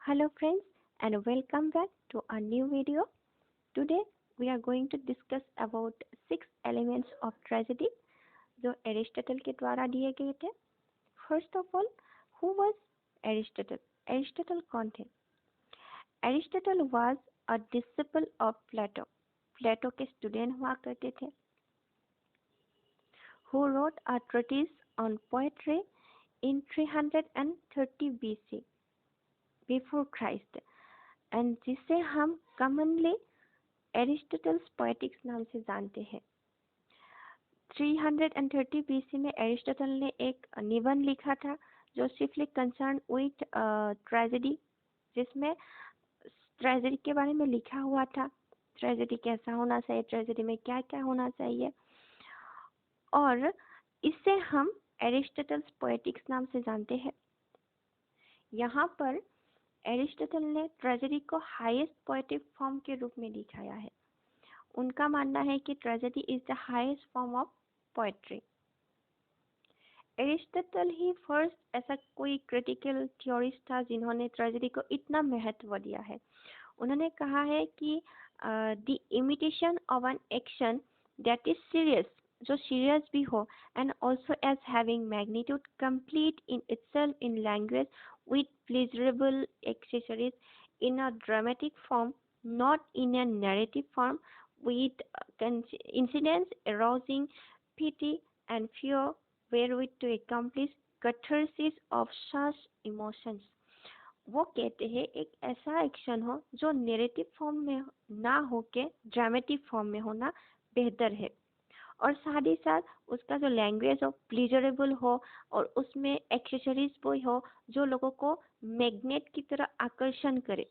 Hello friends and welcome back to a new video. Today we are going to discuss about 6 elements of tragedy जो एरिस्टटल के द्वारा दिए गए थे. First of all, who was Aristotle? Aristotle कौन थे? Aristotle was a disciple of Plato. Plato के student हुआ करते थे. Who wrote a treatise on poetry in 330 BC before Christ, and जिसे हम कॉमनली एरिस्टटल्स पोएटिक्स नाम से जानते हैं. 330 BC में एरिस्टटल ने एक निबंध लिखा था जो सिर्फली कंसर्न विथ ट्रेजेडी, जिसमें ट्रेजेडी के बारे में लिखा हुआ था. ट्रेजेडी कैसा होना चाहिए, ट्रेजेडी में क्या क्या होना चाहिए, और इसे हम एरिस्टटल्स पोएटिक्स नाम से जानते हैं. यहाँ पर एरिस्टटल ने ट्रेजेडी को हाईएस्ट पोएटिक फॉर्म के रूप में दिखाया है. उनका मानना है कि tragedy is the highest form of poetry. Aristotle ही फर्स्ट ऐसा कोई क्रिटिकल थ्योरिस्ट था जिन्होंने ट्रेजेडी को इतना महत्व दिया है. उन्होंने कहा है कि the imitation of an action that is serious, जो सीरियस भी हो, and also as having magnitude complete in itself in language with pleasurable accessories in a dramatic form, not in a narrative form, with incidents arousing pity and fear, wherewith to accomplish catharsis of such emotions. वो कहते हैं एक ऐसा action हो जो narrative form में ना हो के ड्रामेटिक फॉर्म में होना बेहतर है, और साथ ही साथ उसका जो लैंग्वेज हो प्लीजरेबल हो, और उसमें एक्सेसरीज भी हो जो लोगों को मैग्नेट की तरह आकर्षण करे,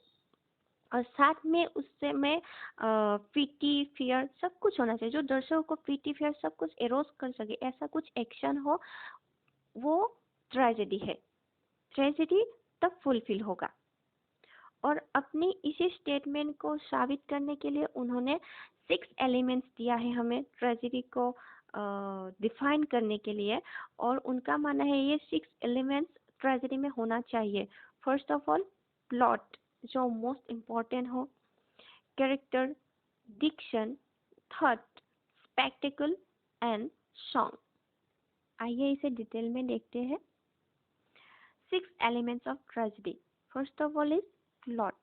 और साथ में उससे में पीटी फियर सब कुछ होना चाहिए, जो दर्शकों को पीटी फियर सब कुछ एरोज कर सके, ऐसा कुछ एक्शन हो. वो ट्रेजेडी है. ट्रेजेडी तब फुलफिल होगा. और अपनी इसी स्टेटमेंट को साबित करने के लिए उन्होंने 6 एलिमेंट्स दिया है हमें ट्रेजेडी को डिफाइन करने के लिए, और उनका मानना है ये 6 एलिमेंट्स ट्रेजेडी में होना चाहिए. फर्स्ट ऑफ ऑल, प्लॉट जो मोस्ट इम्पोर्टेंट हो, character, diction, thought, spectacle and song. आइए इसे डिटेल में देखते हैं. 6 elements of tragedy. First of all is plot.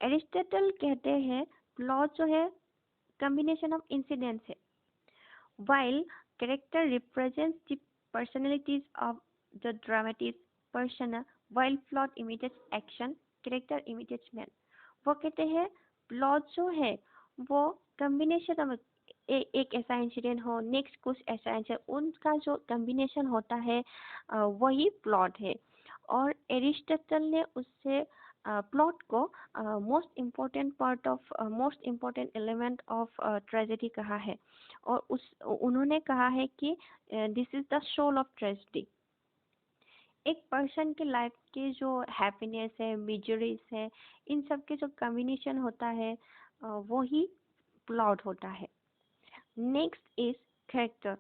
Aristotle कहते हैं प्लॉट जो है कॉम्बिनेशन ऑफ इंसिडेंट्स है. while character represents the personalities of the dramatist persona, while plot imitates action, character imitates man. वो कहते हैं प्लॉट जो है वो कॉम्बिनेशन ऑफ एक ऐसा इंसिडेंट हो, नेक्स्ट कुछ ऐसा इंसिडेंट, उनका जो कॉम्बिनेशन होता है वही प्लॉट है. और एरिस्टटल ने उससे प्लॉट को most important element of tragedy कहा है, और उन्होंने कहा है कि this is the soul of tragedy. एक पर्सन के लाइफ के जो हैप्पीनेस है, मिजरीज है, इन सब के जो कॉम्बिनेशन होता है वो ही प्लॉट होता है. Next is character.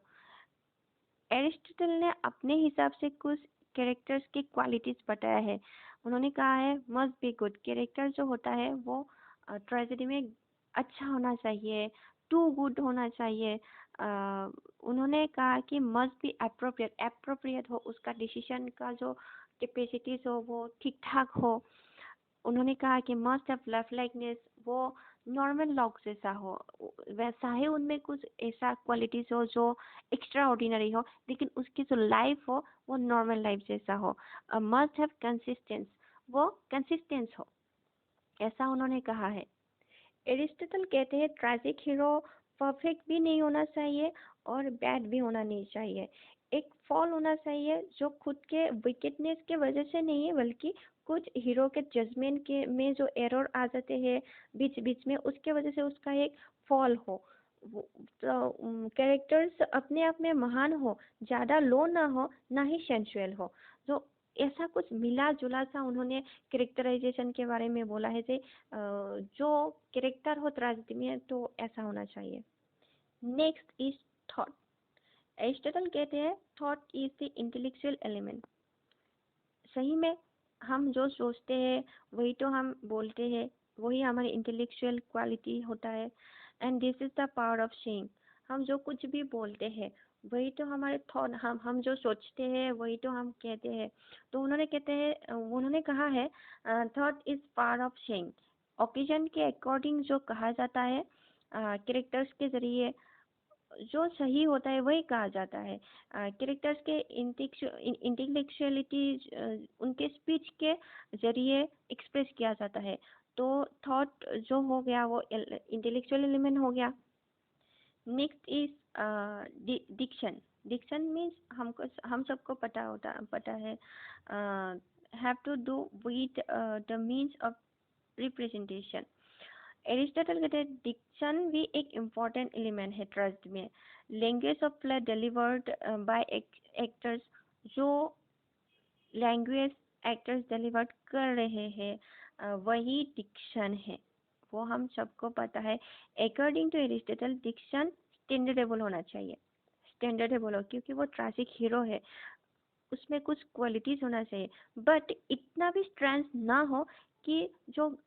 एरिस्टटल ने अपने हिसाब से कुछ कैरेक्टर्स की क्वालिटीज बताया है. उन्होंने कहा है मस्ट बी गुड. कैरेक्टर जो होता है वो ट्रेजेडी में अच्छा होना चाहिए, टू गुड होना चाहिए. उन्होंने कहा कि मस्ट बी अप्रोप्रिएट हो, उसका डिसीजन का जो कैपेसिटीज हो वो ठीक ठाक हो. उन्होंने कहा कि मस्ट हैव लाइफ लाइकनेस, वो नॉर्मल लॉग जैसा हो, वैसा ही उनमें कुछ ऐसा क्वालिटीज हो जो एक्स्ट्रा ऑर्डिनरी हो, लेकिन उसकी जो लाइफ हो वो नॉर्मल लाइफ जैसा हो. मस्ट हैव कंसिस्टेंस, वो कंसिस्टेंस हो, ऐसा उन्होंने कहा है. एरिस्टटल कहते हैं ट्रैजिक हीरो परफेक्ट भी नहीं होना चाहिए और बैड भी होना नहीं चाहिए. एक फॉल होना चाहिए जो खुद के विकेटनेस के वजह से नहीं है, बल्कि कुछ हीरो के जजमेंट के में जो एरर आ जाते हैं बीच बीच में, उसके वजह से उसका एक फॉल हो. तो कैरेक्टर्स अपने आप में महान हो, ज़्यादा लो ना हो, ना ही सेंसुअल हो. जो ऐसा कुछ मिला जुला सा उन्होंने कैरेक्टराइजेशन के बारे में बोला है कि जो कैरेक्टर हो ट्रेजेडी में तो ऐसा होना चाहिए. Next is thought. एरिस्टटल कहते हैं thought is the intellectual element. सही में हम जो सोचते हैं वही तो हम बोलते हैं, वही हमारी इंटेलेक्चुअल क्वालिटी होता है। And this is the power of saying. हम जो कुछ भी बोलते हैं वही तो हमारे थॉट, हम जो सोचते हैं वही तो हम कहते हैं। तो उन्होंने कहा है thought is power of saying. Occasion के अकॉर्डिंग जो कहा जाता है कैरेक्टर्स के जरिए, जो सही होता है वही कहा जाता है। कैरेक्टर्स के इंटेलेक्चुअलिटी उनके स्पीच के जरिए एक्सप्रेस किया जाता है। तो थॉट जो हो गया वो इंटेलेक्चुअल एलिमेंट हो गया। Next is diction. Diction means हम सबको पता है have to do with the means of representation. Aristotle कहते हैं डिक्शन भी एक इम्पॉर्टेंट एलिमेंट है ट्रस्ट में। Language of play delivered by actors, जो लैंग्वेज एक्टर्स डिलीवर कर रहे हैं वही डिक्शन है, वो हम सबको पता है। अकॉर्डिंग टू एरिस्टोटल डिक्शन स्टैंडर्डेबल होना चाहिए। स्टैंडर्डेबल हो क्योंकि वो ट्रैजिक हीरो है, उसमें कुछ क्वालिटीज होना चाहिए, बट इतना भी स्ट्रेंथ ना हो कि जो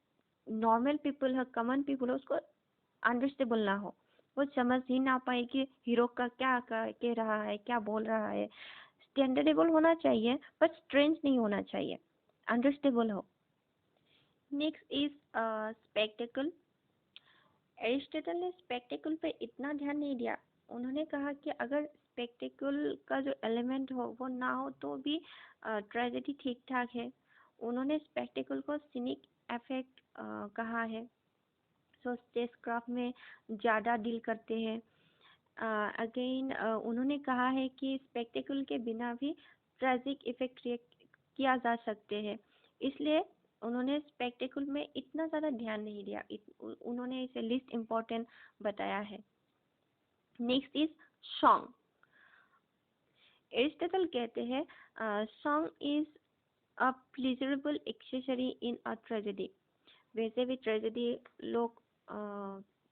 नॉर्मल पीपल है, कॉमन पीपल है, उसको अंडरस्टेबल ना हो, वो समझ ही ना पाए कि हीरो का क्या कह रहा है, क्या बोल रहा है। स्टैंडर्डेबल होना चाहिए बट स्ट्रेंज नहीं होना चाहिए, अंडरस्टेबल हो। Next is spectacle. एरिस्टोटल ने स्पेक्टेकल पे इतना ध्यान नहीं दिया। उन्होंने कहा कि अगर स्पेक्टेकल का जो एलिमेंट हो वो ना हो तो भी ट्रेजेडी ठीक ठाक है। उन्होंने स्पेक्टेकल को सिनिक इफेक्ट कहा है, सो स्पेसक्राफ्ट में ज़्यादा डील करते हैं। अगेन उन्होंने कहा है कि स्पेक्टेकल के बिना भी ट्रेजिक इफेक्ट क्रिएट किया जा सकते हैं, इसलिए उन्होंने स्पेक्टेकल में इतना ज़्यादा ध्यान नहीं दिया। उन्होंने इसे लिस्ट इम्पोर्टेंट बताया है। Next is song. एरिस्टोटल कहते हैं song is a pleasurable accessory in a tragedy. वैसे भी ट्रेजेडी लोग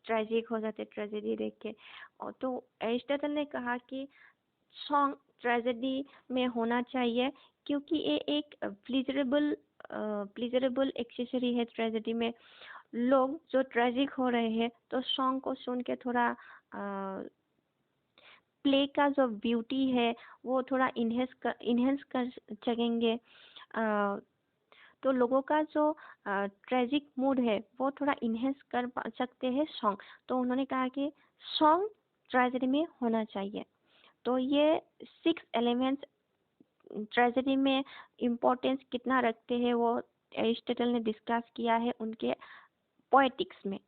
ट्रेजिक हो जाते ट्रेजेडी देख के, और तो एरिस्टोटल ने कहा कि सॉन्ग ट्रेजेडी में होना चाहिए क्योंकि ये एक प्लीजरेबल एक्सेसरी है ट्रेजेडी में। लोग जो ट्रेजिक हो रहे हैं तो सॉन्ग को सुन के थोड़ा प्ले का जो ब्यूटी है वो थोड़ा इन्हेंस कर सकेंगे। तो लोगों का जो ट्रेजिक मूड है वो थोड़ा इन्हेंस कर सकते हैं सॉन्ग। तो उन्होंने कहा कि सॉन्ग ट्रेजेडी में होना चाहिए। तो ये 6 एलिमेंट्स ट्रेजेडी में इम्पोर्टेंस कितना रखते हैं वो एरिस्टोटल ने डिस्कस किया है उनके पोएटिक्स में।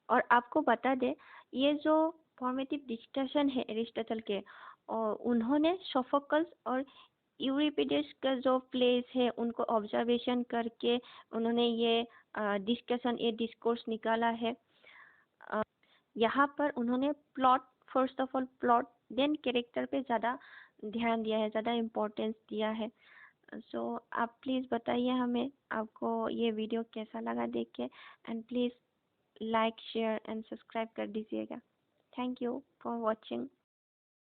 और आपको बता दें, ये जो फॉर्मेटिव डिस्कशन है एरिस्टोटल के, और उन्होंने सोफोकल्स और यूरिपिडेस का जो प्लेस है उनको ऑब्जर्वेशन करके उन्होंने ये ये डिस्कोर्स निकाला है। यहाँ पर उन्होंने plot, first of all plot, then character पे ज़्यादा ध्यान दिया है, ज़्यादा इम्पोर्टेंस दिया है। सो आप प्लीज़ बताइए हमें आपको ये वीडियो कैसा लगा देख के, and please like share and subscribe कर दीजिएगा। Thank you for watching.